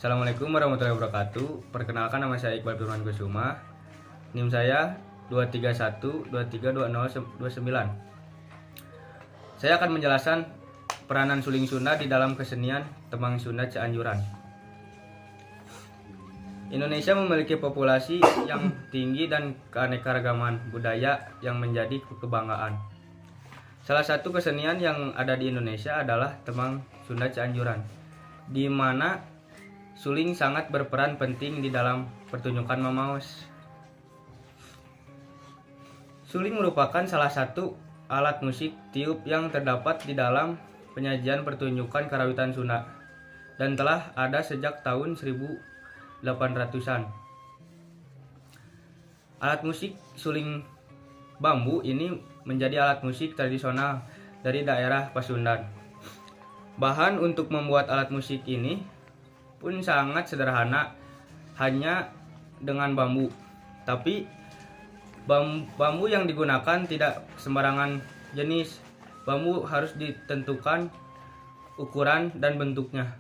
Assalamualaikum warahmatullahi wabarakatuh. Perkenalkan, nama saya Iqbal Firman Kusuma. NIM saya 231232029. Saya akan menjelaskan peranan suling Sunda di dalam kesenian Tembang Sunda Cianjuran. Indonesia memiliki populasi yang tinggi dan keanekaragaman budaya yang menjadi kebanggaan. Salah satu kesenian yang ada di Indonesia adalah Tembang Sunda Cianjuran, di mana suling sangat berperan penting di dalam pertunjukan mamaos. Suling merupakan salah satu alat musik tiup yang terdapat di dalam penyajian pertunjukan karawitan Sunda dan telah ada sejak tahun 1800-an. Alat musik suling bambu ini menjadi alat musik tradisional dari daerah Pasundan. Bahan untuk membuat alat musik ini pun sangat sederhana, hanya dengan bambu. Tapi bambu yang digunakan tidak sembarangan jenis. Bambu harus ditentukan ukuran dan bentuknya.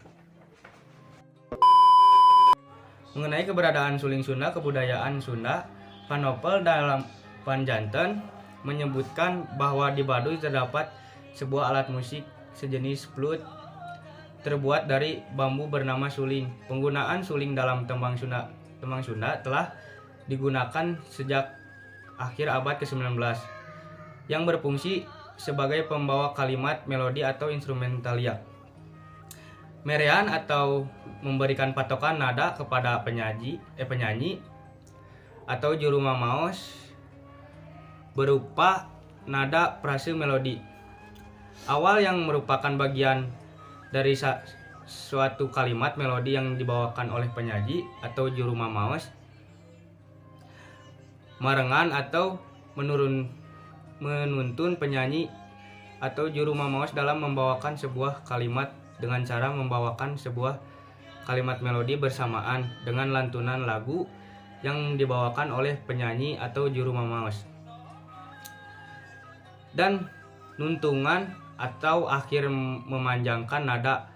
Mengenai keberadaan suling Sunda, kebudayaan Sunda, Panopel dalam Panjanten menyebutkan bahwa di Baduy terdapat sebuah alat musik sejenis flute terbuat dari bambu bernama suling. Penggunaan suling dalam tembang Sunda telah digunakan sejak akhir abad ke-19, yang berfungsi sebagai pembawa kalimat, melodi atau instrumentalia. Merean atau memberikan patokan nada kepada penyanyi atau juru mamaos berupa nada frase melodi awal yang merupakan bagian dari suatu kalimat melodi yang dibawakan oleh penyaji atau juru mamaos. Marengan atau menuntun penyanyi atau juru mamaos dalam membawakan sebuah kalimat dengan cara membawakan sebuah kalimat melodi bersamaan dengan lantunan lagu yang dibawakan oleh penyanyi atau juru mamaos. Dan nuntungan atau akhir memanjangkan nada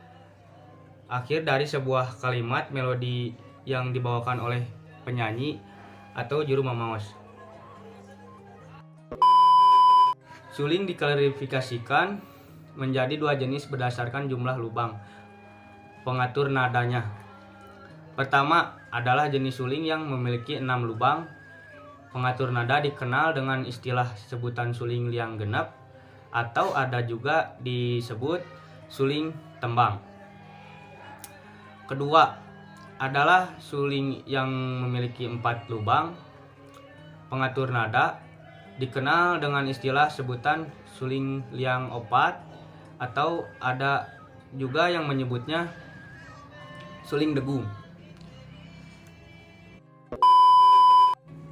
akhir dari sebuah kalimat melodi yang dibawakan oleh penyanyi atau juru mamaos. Suling diklasifikasikan menjadi dua jenis berdasarkan jumlah lubang pengatur nadanya. Pertama adalah jenis suling yang memiliki 6 lubang pengatur nada, dikenal dengan istilah sebutan suling liang genep, atau ada juga disebut suling tembang. Kedua adalah suling yang memiliki 4 lubang pengatur nada, dikenal dengan istilah sebutan suling liang opat, atau ada juga yang menyebutnya suling degung.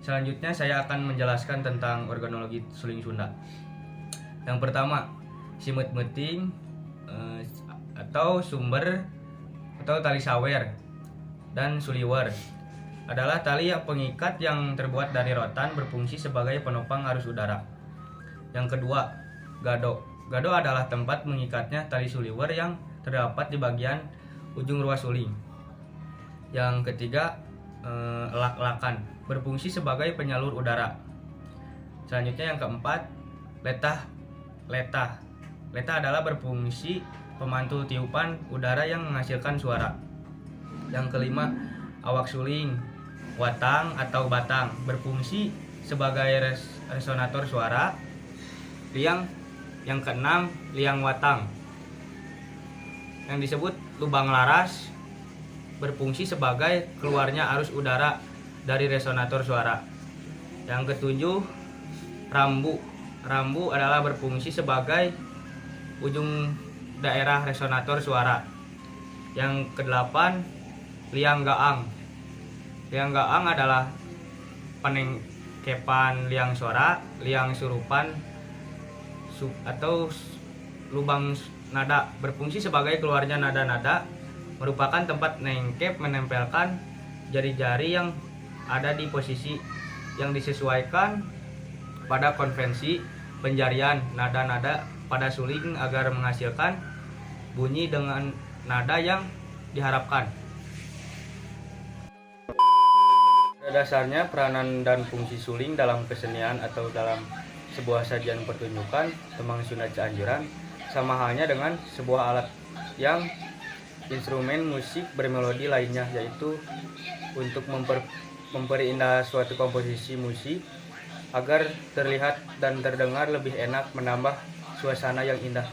Selanjutnya saya akan menjelaskan tentang organologi suling Sunda. Yang pertama, simut meting atau sumber atau tali sawer dan suliwer adalah tali yang pengikat yang terbuat dari rotan, berfungsi sebagai penopang arus udara. Yang kedua, gado. Gado adalah tempat mengikatnya tali suliwer yang terdapat di bagian ujung ruas suling. Yang ketiga, elak-elakan, berfungsi sebagai penyalur udara. Selanjutnya yang keempat, letah. Letah adalah berfungsi pemantul tiupan udara yang menghasilkan suara. Yang kelima, awak suling, watang atau batang, berfungsi sebagai resonator suara. Yang keenam, liang watang, yang disebut lubang laras, berfungsi sebagai keluarnya arus udara dari resonator suara. Yang ketujuh, rambu. Rambu adalah berfungsi sebagai ujung daerah resonator suara. Yang kedelapan, liang gaang. Liang gaang adalah penengkepan liang suara, liang surupan atau lubang nada, berfungsi sebagai keluarnya nada-nada, merupakan tempat nengkep menempelkan jari-jari yang ada di posisi yang disesuaikan pada konvensi penjarian nada-nada pada suling agar menghasilkan bunyi dengan nada yang diharapkan. dasarnya peranan dan fungsi suling dalam kesenian atau dalam sebuah sajian pertunjukan tembang Sunda Cianjuran sama halnya dengan sebuah alat yang instrumen musik bermelodi lainnya, yaitu untuk memperindah suatu komposisi musik agar terlihat dan terdengar lebih enak, menambah suasana yang indah.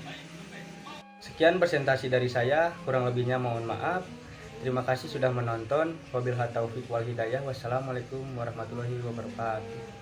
Sekian presentasi dari saya, kurang lebihnya mohon maaf. Terima kasih sudah menonton. Wabillahi taufiq wal hidayah. Wassalamualaikum warahmatullahi wabarakatuh.